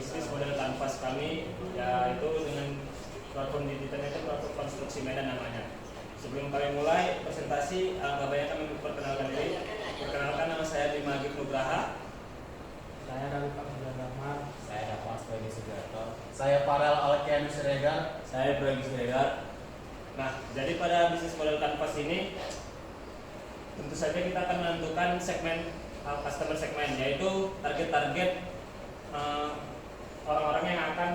bisnis model kanvas kami, yaitu dengan platform digitalnya itu platform konstruksi Medan namanya. Sebelum kami mulai presentasi, agak banyak kami memperkenalkan diri. Perkenalkan, nama saya Bima Agif Nugraha. Saya David Abdurrahman. Saya Dapas Bagi Sugiarto. Saya Farel Alkianus Siregar. Saya Bragi Siregar. Nah, jadi pada bisnis model kanvas ini tentu saja kita akan menentukan segmen customer segmen, yaitu target-target orang-orang yang akan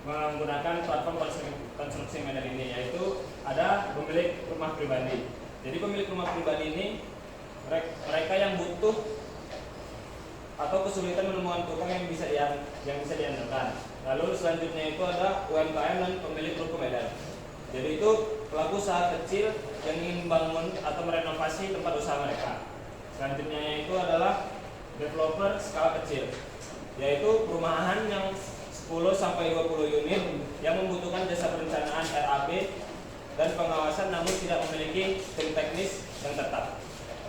menggunakan platform konstruksi Medan ini, yaitu ada pemilik rumah pribadi. Jadi pemilik rumah pribadi ini mereka yang butuh atau kesulitan menemukan tukang yang bisa diandalkan. Lalu selanjutnya itu ada UMKM dan pemilik ruko Medan. Jadi itu pelaku usaha kecil yang ingin membangun atau merenovasi tempat usaha mereka. Selanjutnya itu adalah developer skala kecil, yaitu perumahan yang 10-20 unit yang membutuhkan jasa perencanaan RAB dan pengawasan namun tidak memiliki tim teknis yang tetap.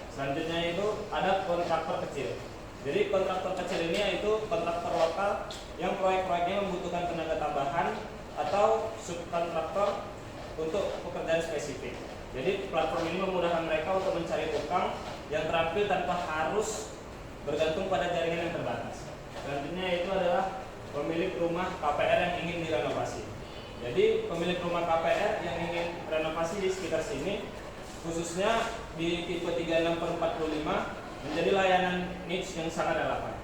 Selanjutnya itu ada kontraktor kecil. Jadi kontraktor kecil ini yaitu kontraktor lokal yang proyek-proyeknya membutuhkan tenaga tambahan atau subkontraktor untuk pekerjaan spesifik. Jadi platform ini memudahkan mereka untuk mencari tukang yang terampil tanpa harus bergantung pada jaringan yang terbatas. Selanjutnya itu adalah pemilik rumah KPR yang ingin direnovasi. Jadi pemilik rumah KPR yang ingin renovasi di sekitar sini, khususnya di tipe 36/45, menjadi layanan niche yang sangat relevan.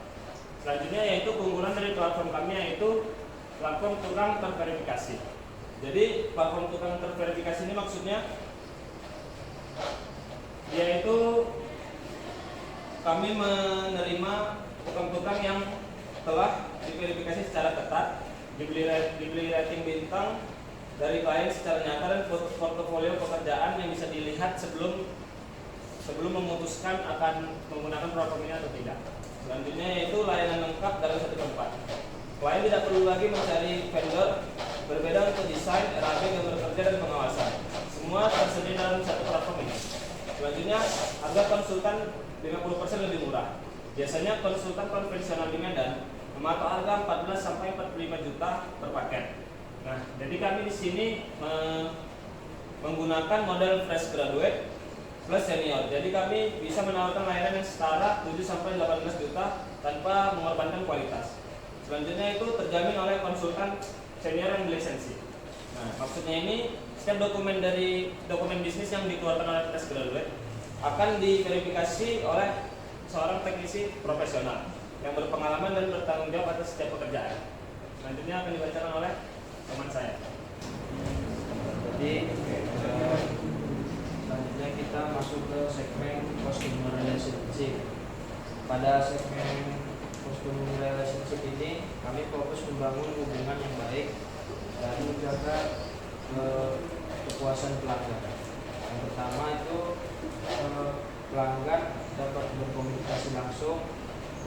Selanjutnya yaitu keunggulan dari platform kami, yaitu platform tukang terverifikasi. Jadi platform tukang terverifikasi ini maksudnya yaitu kami menerima tukang-tukang yang telah diverifikasi secara ketat, diberi rating bintang dari klien secara nyata, dan portofolio pekerjaan yang bisa dilihat sebelum memutuskan akan menggunakan platform ini atau tidak. Selanjutnya yaitu layanan lengkap dalam satu tempat. Klien tidak perlu lagi mencari vendor berbeda untuk desain, RAB, gambar kerja, dan pengawasan. Semua tersedia dalam satu platform ini. Selanjutnya, harga konsultan 50% lebih murah. Biasanya konsultan konvensional di Medan mematok harga 14-45 juta per paket. Nah, jadi kami di sini menggunakan model fresh graduate plus senior. Jadi kami bisa menawarkan layanan yang setara 7-18 juta tanpa mengorbankan kualitas. Selanjutnya itu terjamin oleh konsultan senior yang berlisensi. Nah, maksudnya ini setiap dokumen bisnis yang dikeluarkan oleh fresh graduate akan diverifikasi oleh seorang teknisi profesional yang berpengalaman dan bertanggung jawab atas setiap pekerjaan. Selanjutnya akan dibacakan oleh teman saya. Jadi selanjutnya kita masuk ke segmen customer relationship. Pada segmen customer relationship ini kami fokus membangun hubungan yang baik dan menjaga kepuasan pelanggan. Yang pertama itu pelanggan dapat berkomunikasi langsung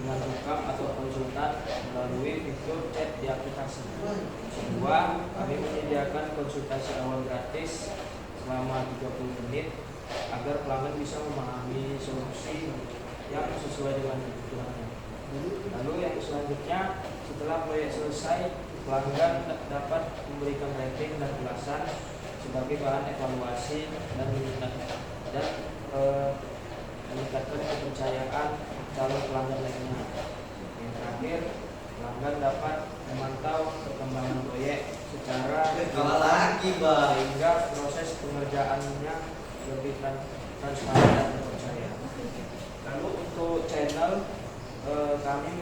dengan tukang atau konsultan melalui fitur chat di aplikasi. Kedua, kami menyediakan konsultasi awal gratis selama 30 menit agar pelanggan bisa memahami solusi yang sesuai dengan kebutuhannya. Lalu yang selanjutnya, setelah proyek selesai, pelanggan dapat memberikan rating dan ulasan sebagai bahan evaluasi dan meningkatkan kepercayaan calon pelanggan lainnya. Yang terakhir, pelanggan dapat memantau perkembangan proyek secara sehingga proses pengerjaannya lebih transparan dan terpercaya. Lalu untuk channel kami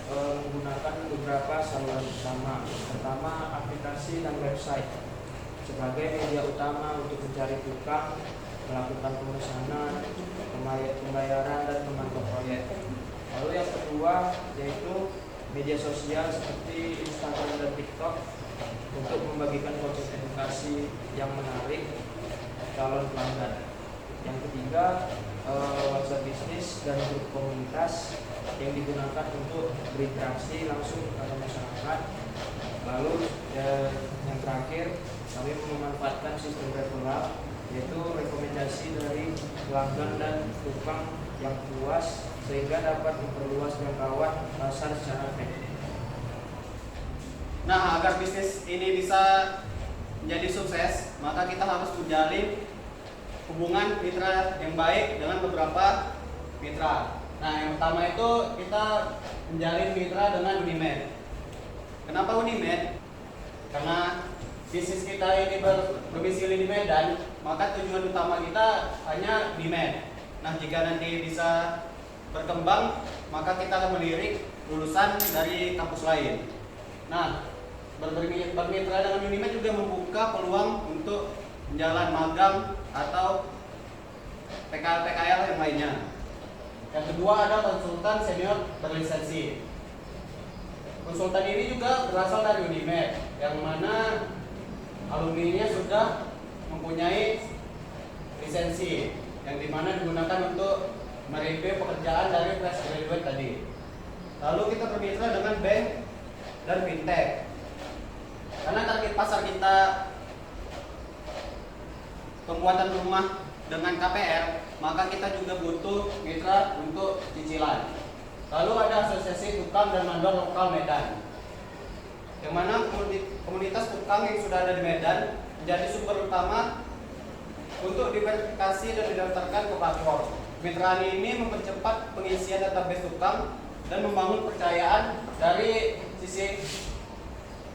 menggunakan beberapa saluran utama. Pertama, aplikasi dan website sebagai media utama untuk mencari tukang, melakukan pemesanan, pembayaran, dan memantau proyek. Lalu yang kedua yaitu media sosial seperti Instagram dan TikTok untuk membagikan konten edukasi yang menarik calon pelanggan. Yang ketiga, WhatsApp bisnis dan grup komunitas yang digunakan untuk berinteraksi langsung kepada masyarakat. Lalu yang terakhir, kami memanfaatkan sistem referral, yaitu rekomendasi dari pelanggan dan tukang yang puas sehingga dapat memperluas jangkauan pasar secara efektif. Nah, agar bisnis ini bisa menjadi sukses, maka kita harus menjalin hubungan mitra yang baik dengan beberapa mitra. Nah, yang pertama itu kita menjalin mitra dengan Unimed. Kenapa Unimed? Karena bisnis kita ini berdomisili di Medan, maka tujuan utama kita hanya di Medan. Nah, jika nanti bisa berkembang, maka kita akan melirik lulusan dari kampus lain. Nah, bermitra dengan Unimed juga membuka peluang untuk menjalan magang atau PKL yang lainnya. Yang kedua ada konsultan senior berlisensi. Konsultan ini juga berasal dari Unimed, yang mana alumninya sudah mempunyai lisensi, yang dimana digunakan untuk mereview pekerjaan dari fresh graduate tadi. Lalu kita bermitra dengan bank dan fintech. Karena target pasar kita pembuatan rumah dengan KPR, maka kita juga butuh mitra untuk cicilan. Lalu ada asosiasi tukang dan mandor lokal Medan, yang mana komunitas tukang yang sudah ada di Medan menjadi sumber utama untuk diverifikasi dan didaftarkan ke platform. Kemitraan ini mempercepat pengisian database tukang dan membangun kepercayaan dari sisi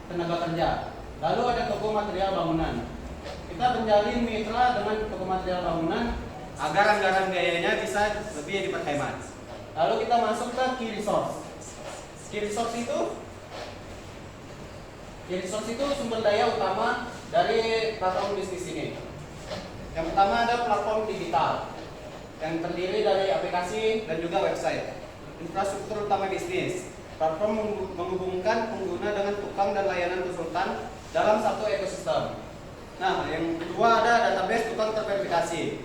tenaga kerja. Lalu ada toko material bangunan. Kita menjalin mitra dengan toko material bangunan agar anggaran biayanya bisa lebih diperhemat. Lalu kita masuk ke key resource. Key resource itu sumber daya utama dari platform bisnis ini. Yang pertama ada platform digital yang terdiri dari aplikasi dan juga website. Infrastruktur utama bisnis. Platform menghubungkan pengguna dengan tukang dan layanan konsultan dalam satu ekosistem. Nah, yang kedua ada database tukang terverifikasi,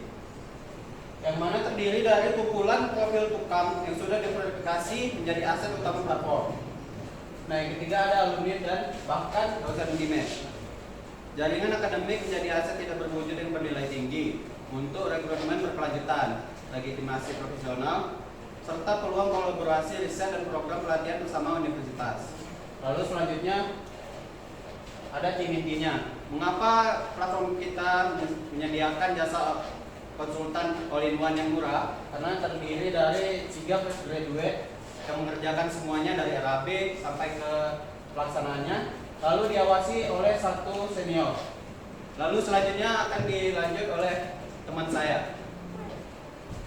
yang mana terdiri dari kumpulan profil tukang yang sudah diverifikasi menjadi aset utama platform. Nah, yang ketiga ada alumni dan bahkan dosen Unimed. Jaringan akademik menjadi aset tidak berwujud yang bernilai tinggi untuk rekrutmen berkelanjutan, legitimasi profesional, serta peluang kolaborasi riset dan program pelatihan bersama universitas. Lalu selanjutnya ada tim intinya. Mengapa platform kita menyediakan jasa konsultan all-in-one yang murah? Karena terdiri dari 3 fresh graduate yang mengerjakan semuanya dari RAB sampai ke pelaksanaannya, lalu diawasi oleh 1 senior. Lalu selanjutnya akan dilanjut oleh teman saya.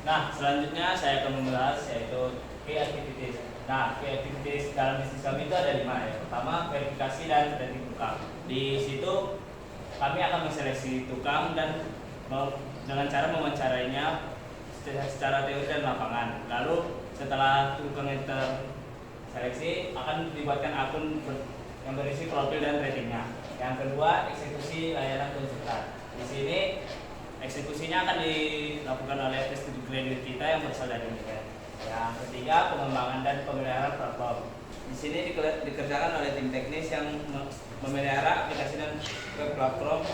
Nah, selanjutnya saya akan membahas yaitu key activities. Nah, key activities dalam bisnis kami itu ada 5 ya. Pertama, verifikasi dan rating tukang. Di situ kami akan menseleksi tukang dan dengan cara mewawancarainya secara teori dan lapangan. Lalu setelah tukang yang terseleksi akan dibuatkan akun yang berisi profil dan ratingnya. Yang kedua, eksekusi layanan konsultan. Di sini eksekusinya akan dilakukan oleh fresh graduate kita yang berasal dari Unimed. Yang ketiga, pengembangan dan pemeliharaan platform. Di sini dikerjakan oleh tim teknis yang memelihara aplikasi dan web platform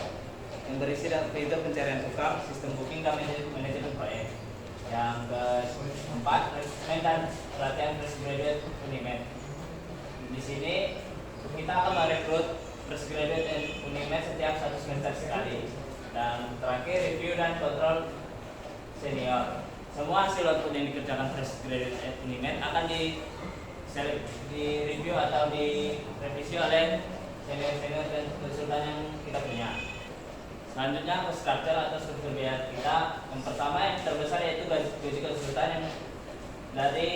yang berisi dan fitur pencarian tukang, sistem booking dan manajemen proyek. Yang keempat, rekrutmen dan pelatihan fresh graduate Unimed. Di sini kita akan merekrut fresh graduate Unimed setiap 1 semester sekali. Dan terakhir, review dan kontrol senior. Semua hasil output yang dikerjakan fresh graduate Unimed akan di review atau direvisi oleh senior dan konsultan yang kita punya. Selanjutnya struktur atau struktur biaya kita. Yang pertama yang terbesar yaitu gaji konsultan yang dari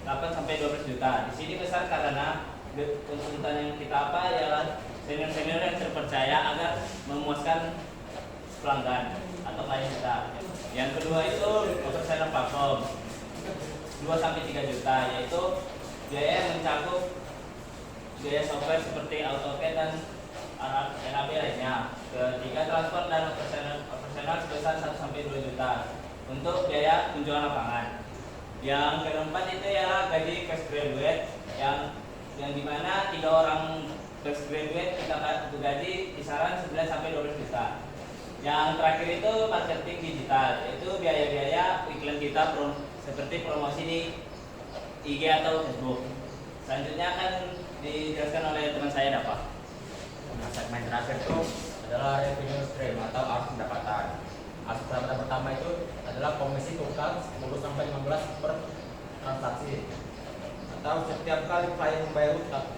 8 sampai 12 juta. Di sini besar karena konsultan yang kita ialah senior-senior yang terpercaya agar memuaskan pelanggan atau klien kita. Yang kedua itu operasional platform 2 sampai 3 juta, yaitu biaya yang mencakup biaya software seperti AutoCAD dan RAB lainnya. Ketiga, transport dan operasional sebesar 1 sampai 2 juta untuk biaya kunjungan lapangan. Yang keempat itu ya gaji fresh graduate yang dimana 3 orang fresh graduate kita gaji kisaran 9 sampai 12 juta. Yang terakhir itu marketing digital, yaitu biaya-biaya iklan kita seperti promosi di IG atau Facebook. Selanjutnya akan dijelaskan oleh teman saya Dapat. Nah, segmen terakhir itu adalah revenue stream atau arus pendapatan. Arus pendapatan pertama itu adalah komisi tukang 10 sampai 15 per transaksi. Atau setiap kali klien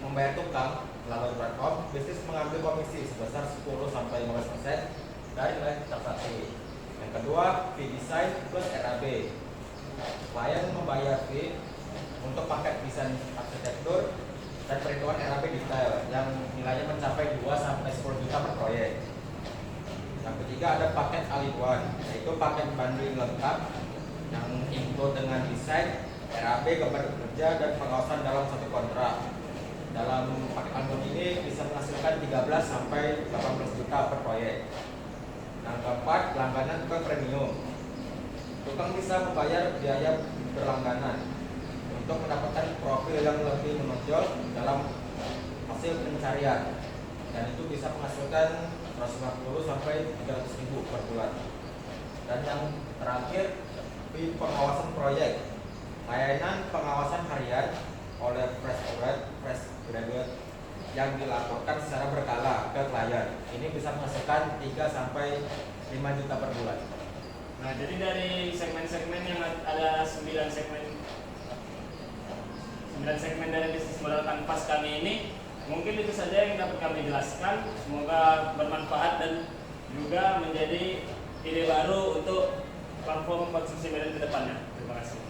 membayar tukang melalui platform, bisnis mengambil komisi sebesar 10 sampai 15% dari nilai transaksi. Yang kedua, fee design plus RAB. Klien membayar fee untuk paket desain arsitektur dan perhitungan RAB detail yang nilainya mencapai 2 sampai 10 juta per proyek. Yang ketiga ada paket all-in-one, yaitu paket bundling lengkap yang include dengan desain, RAB, gambar kerja dan pengawasan dalam satu kontrak. Dalam paket all-in-one ini bisa menghasilkan 13 sampai 18 juta per proyek. Yang keempat, langganan tukang premium. Tukang bisa membayar biaya berlangganan untuk mendapatkan profil yang lebih menonjol dalam hasil pencarian, dan itu bisa menghasilkan 150 sampai 300 ribu per bulan. Dan yang terakhir, fee pengawasan proyek, layanan pengawasan harian oleh fresh graduate yang dilaporkan secara berkala ke klien. Ini bisa menghasilkan 3 sampai 5 juta per bulan. Nah, jadi dari segmen-segmen yang ada 9 segmen dari bisnis modal kanvas kami ini, mungkin itu saja yang dapat kami jelaskan. Semoga bermanfaat dan juga menjadi ide baru untuk platform konsumsi Medan ke depannya. Terima kasih.